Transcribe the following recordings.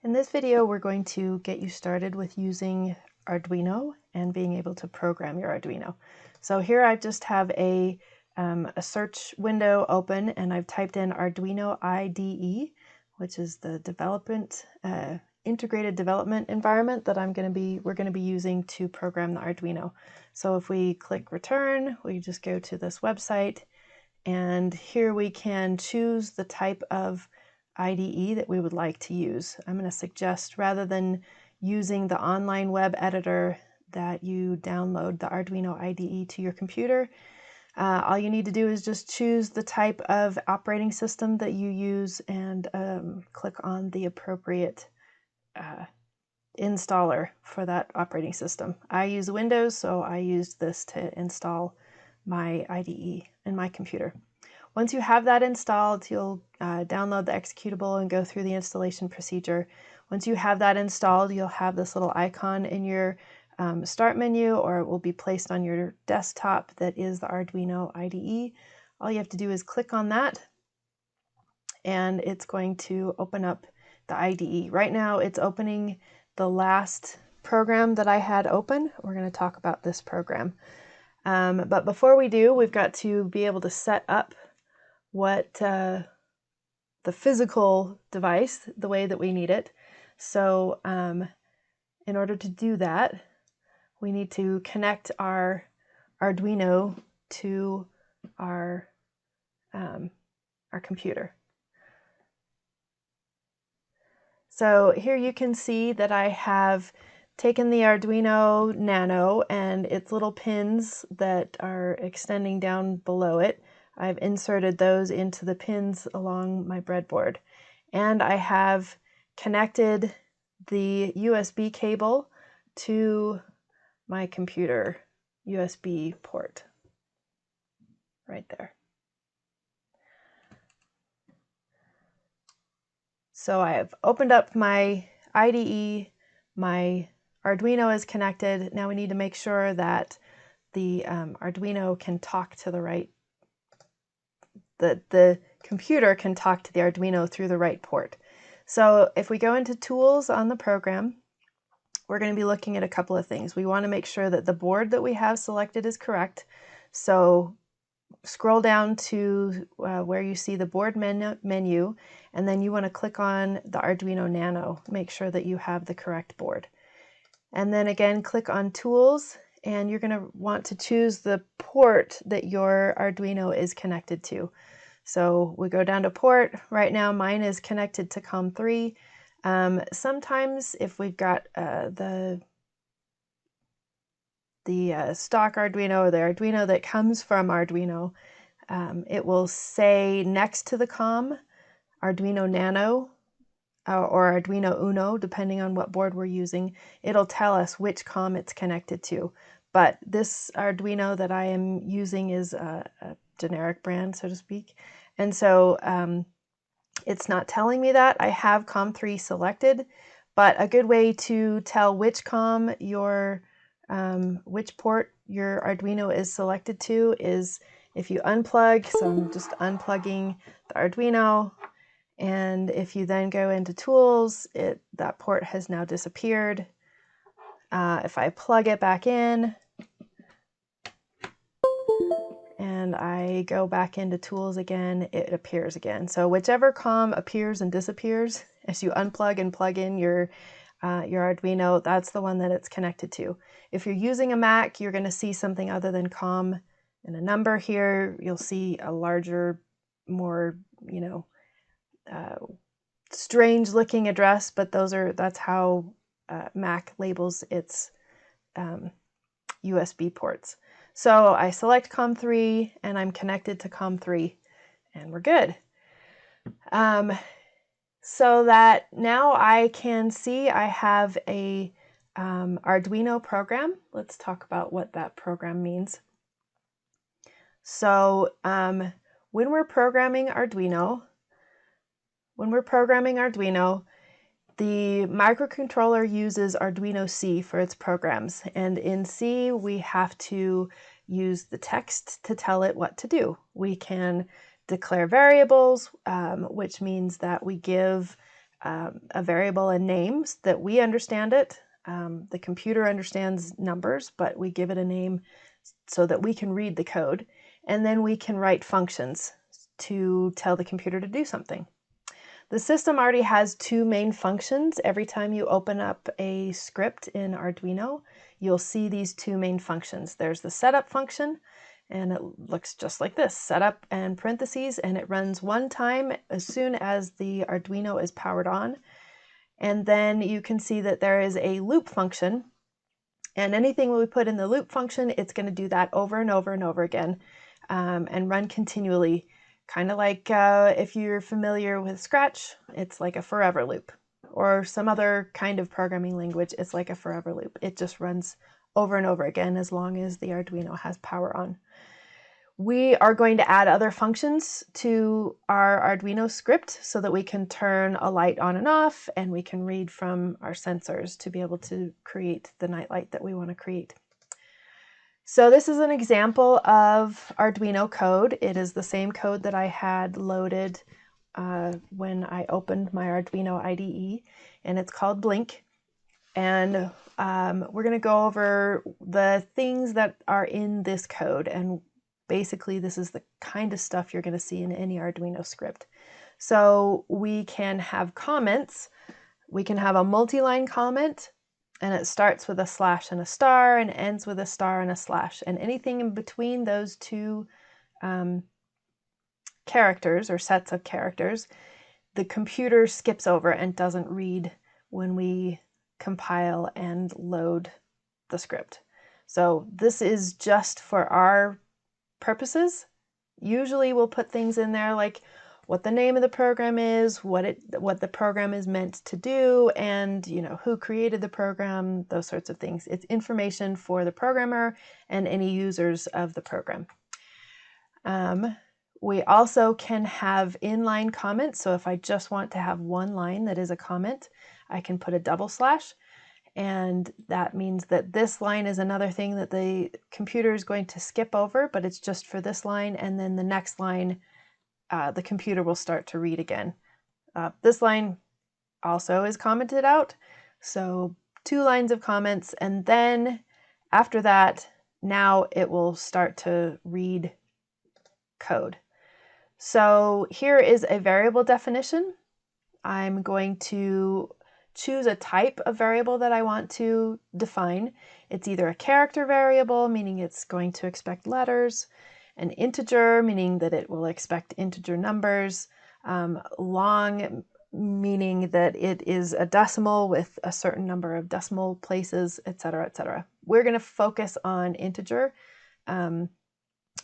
In this video, we're going to get you started with using Arduino and being able to program your Arduino. So here I just have a search window open, and I've typed in Arduino IDE, which is the integrated development environment that we're going to be using to program the Arduino. So if we click return, we just go to this website, and here we can choose the type of IDE that we would like to use. I'm going to suggest, rather than using the online web editor, that you download the Arduino IDE to your computer. All you need to do is just choose the type of operating system that you use and click on the appropriate installer for that operating system. I use Windows, so I used this to install my IDE in my computer. Once you have that installed, you'll download the executable and go through the installation procedure. Once you have that installed, you'll have this little icon in your start menu, or it will be placed on your desktop that is the Arduino IDE. All you have to do is click on that, and it's going to open up the IDE. Right now, it's opening the last program that I had open. We're going to talk about this program. But before we do, we've got to be able to set up what the physical device, the way that we need it. So in order to do that, we need to connect our Arduino to our computer. So here you can see that I have taken the Arduino Nano and its little pins that are extending down below it. I've inserted those into the pins along my breadboard. And I have connected the USB cable to my computer USB port right there. So I have opened up my IDE, my Arduino is connected. Now we need to make sure that the Arduino can talk to the right, that the computer can talk to the Arduino through the right port. So if we go into tools on the program, we're going to be looking at a couple of things. We want to make sure that the board that we have selected is correct. So scroll down to where you see the board menu, and then you want to click on the Arduino Nano. Make sure that you have the correct board. And then again, click on Tools, and you're going to want to choose the port that your Arduino is connected to. So we go down to port. Right now mine is connected to COM3. Sometimes if we've got the stock Arduino, or the Arduino that comes from Arduino, it will say next to the COM, Arduino Nano, or Arduino Uno, depending on what board we're using. It'll tell us which COM it's connected to. But this Arduino that I am using is a generic brand, so to speak. And so it's not telling me that. I have COM3 selected, but a good way to tell which COM which port your Arduino is selected to is if you unplug. So I'm just unplugging the Arduino, and if you then go into tools, that port has now disappeared. If I plug it back in and I go back into tools again, it appears again. So whichever COM appears and disappears as you unplug and plug in your Arduino, that's the one that it's connected to. If you're using a Mac, you're going to see something other than COM and a number here. You'll see a larger, more, strange looking address, but that's how Mac labels its USB ports. So I select COM3 and I'm connected to COM3, and we're good. So that now I can see I have a Arduino program. Let's talk about what that program means. So when we're programming Arduino, the microcontroller uses Arduino C for its programs. And in C, we have to use the text to tell it what to do. We can declare variables, which means that we give a variable a name so that we understand it. The computer understands numbers, but we give it a name so that we can read the code. And then we can write functions to tell the computer to do something. The system already has two main functions. Every time you open up a script in Arduino, you'll see these two main functions. There's the setup function, and it looks just like this, setup and parentheses, and it runs one time as soon as the Arduino is powered on. And then you can see that there is a loop function, and anything we put in the loop function, it's going to do that over and over and over again and run continually. Kind of like if you're familiar with Scratch, it's like a forever loop, or some other kind of programming language, it's like a forever loop. It just runs over and over again as long as the Arduino has power on. We are going to add other functions to our Arduino script so that we can turn a light on and off, and we can read from our sensors to be able to create the nightlight that we want to create. So this is an example of Arduino code. It is the same code that I had loaded when I opened my Arduino IDE, and it's called Blink. And we're going to go over the things that are in this code, and basically this is the kind of stuff you're going to see in any Arduino script. So we can have comments. We can have a multi-line comment, and it starts with a slash and a star and ends with a star and a slash. And anything in between those two characters or sets of characters, the computer skips over and doesn't read when we compile and load the script. So this is just for our purposes. Usually we'll put things in there like what the name of the program is, what the program is meant to do, and who created the program, those sorts of things. It's information for the programmer and any users of the program. We also can have inline comments. So if I just want to have one line that is a comment, I can put a double slash. And that means that this line is another thing that the computer is going to skip over, but it's just for this line. And then the next line, the computer will start to read again. This line also is commented out. So 2 lines of comments. And then after that, now it will start to read code. So here is a variable definition. I'm going to choose a type of variable that I want to define. It's either a character variable, meaning it's going to expect letters, an integer, meaning that it will expect integer numbers, long, meaning that it is a decimal with a certain number of decimal places, etc., etc. We're going to focus on integer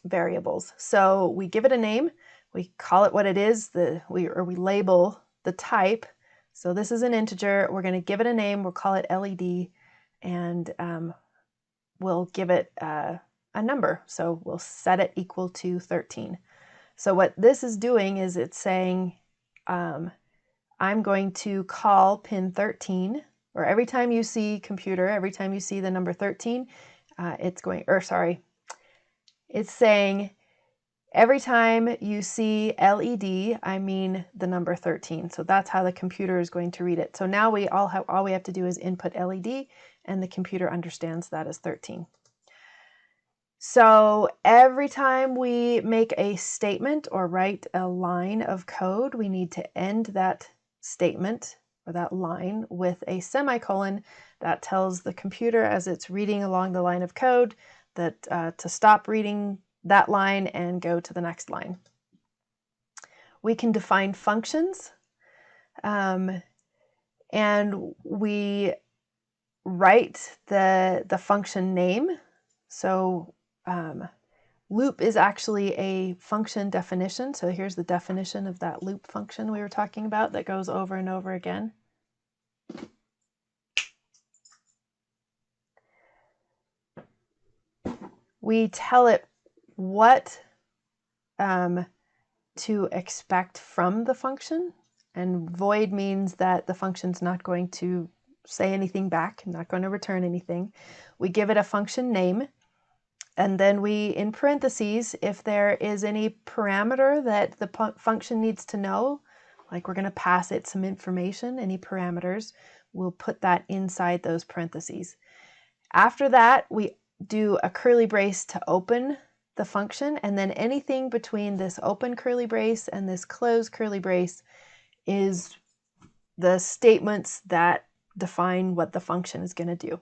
variables. So we give it a name, we call it what it is, we label the type. So this is an integer. We're going to give it a name. We'll call it LED, and we'll give it a number. So we'll set it equal to 13. So what this is doing is it's saying, I'm going to call pin 13, or every time you see computer, every time you see the number 13, it's saying, every time you see LED, I mean the number 13. So that's how the computer is going to read it. So now all we have to do is input LED, and the computer understands that as 13. So every time we make a statement or write a line of code, we need to end that statement or that line with a semicolon that tells the computer as it's reading along the line of code that to stop reading that line and go to the next line. We can define functions, and we write the function name. So loop is actually a function definition. So here's the definition of that loop function we were talking about that goes over and over again. We tell it what to expect from the function, and void means that the function's not going to say anything back, not going to return anything. We give it a function name, and then we, in parentheses, if there is any parameter that the function needs to know, like we're going to pass it some information, any parameters, we'll put that inside those parentheses. After that, we do a curly brace to open the function, and then anything between this open curly brace and this closed curly brace is the statements that define what the function is going to do.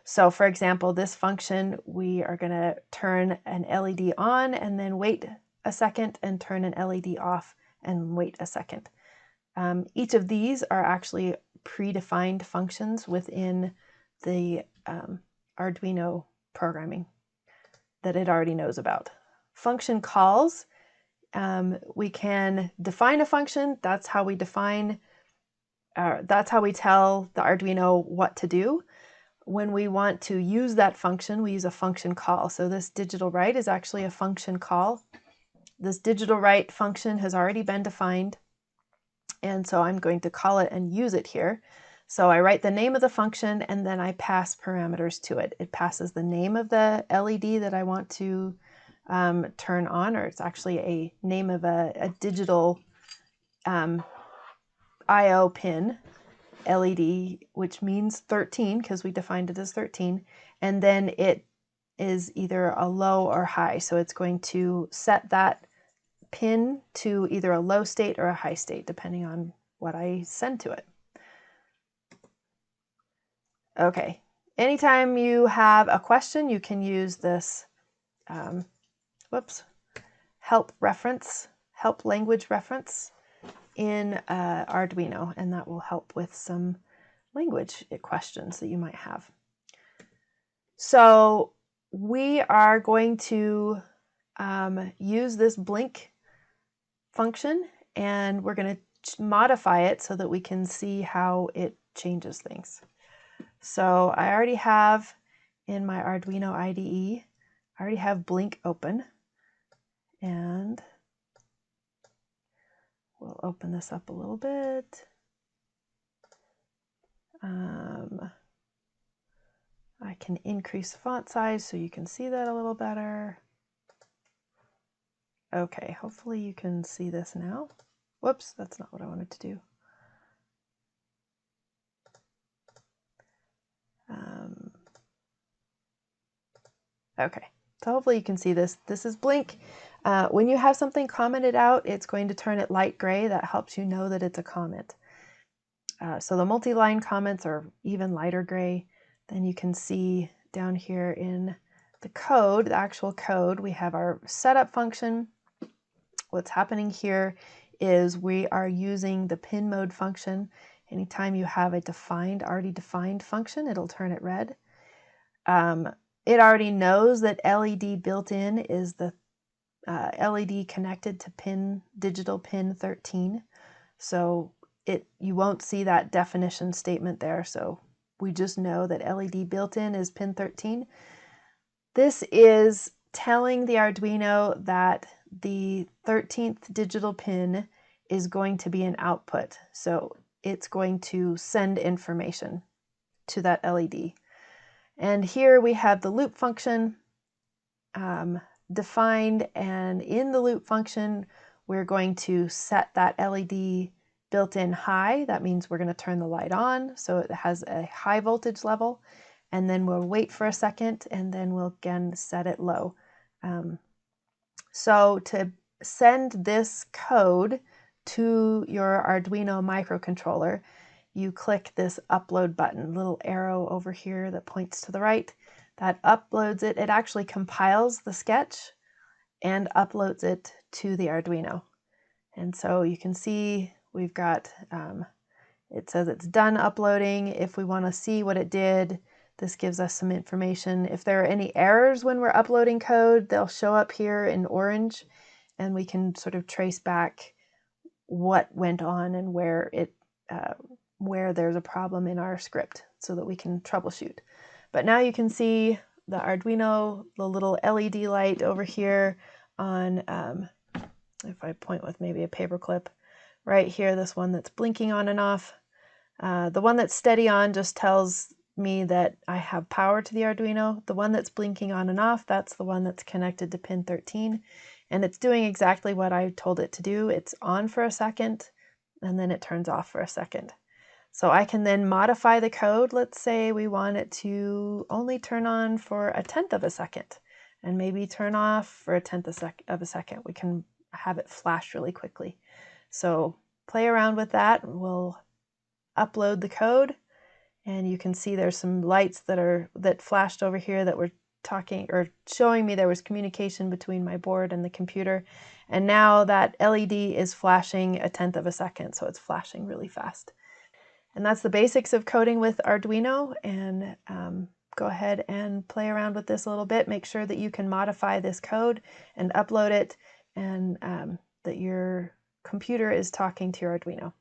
So for example, this function, we are going to turn an LED on and then wait a second and turn an LED off and wait a second. Each of these are actually predefined functions within the Arduino programming that it already knows about. Function calls, we can define a function. That's how we define, that's how we tell the Arduino what to do. When we want to use that function, we use a function call. So this digital write is actually a function call. This digital write function has already been defined, and so I'm going to call it and use it here. So I write the name of the function and then I pass parameters to it. It passes the name of the LED that I want to turn on, or it's actually a name of a digital I/O pin, LED, which means 13 because we defined it as 13, and then it is either a low or high. So it's going to set that pin to either a low state or a high state, depending on what I send to it. Okay, anytime you have a question, you can use this help language reference in Arduino, and that will help with some language questions that you might have. So we are going to use this blink function, and we're going to modify it so that we can see how it changes things. So I already have in my Arduino IDE, I already have blink open, and we'll open this up a little bit. I can increase the font size so you can see that a little better. Okay, hopefully you can see this now. Whoops, that's not what I wanted to do. Okay, so hopefully you can see this. This is blink. When you have something commented out, it's going to turn it light gray. That helps you know that it's a comment. So the multi-line comments are even lighter gray. Then you can see down here in the code, the actual code, we have our setup function. What's happening here is we are using the pin mode function. Anytime you have a already defined function, it'll turn it red. It already knows that LED built in is the LED connected to digital pin 13. So you won't see that definition statement there. So we just know that LED built in is pin 13. This is telling the Arduino that the 13th digital pin is going to be an output. So it's going to send information to that LED. And here we have the loop function defined, and in the loop function, we're going to set that LED built-in high. That means we're going to turn the light on, so it has a high voltage level, and then we'll wait for a second, and then we'll again set it low. So to send this code to your Arduino microcontroller, you click this upload button, little arrow over here that points to the right. That uploads it. It actually compiles the sketch and uploads it to the Arduino. And so you can see we've got, it says it's done uploading. If we want to see what it did, this gives us some information. If there are any errors when we're uploading code, they'll show up here in orange, and we can sort of trace back what went on and where there's a problem in our script so that we can troubleshoot. But now you can see the Arduino, the little LED light over here on, if I point with maybe a paperclip, right here, this one that's blinking on and off. The one that's steady on just tells me that I have power to the Arduino. The one that's blinking on and off, that's the one that's connected to pin 13. And it's doing exactly what I told it to do. It's on for a second, and then it turns off for a second. So I can then modify the code. Let's say we want it to only turn on for 1/10 of a second and maybe turn off for 1/10 of a second. We can have it flash really quickly. So play around with that. We'll upload the code, and you can see there's some lights that flashed over here that were talking or showing me there was communication between my board and the computer. And now that LED is flashing 1/10 of a second, so it's flashing really fast. And that's the basics of coding with Arduino. And go ahead and play around with this a little bit. Make sure that you can modify this code and upload it, and that your computer is talking to your Arduino.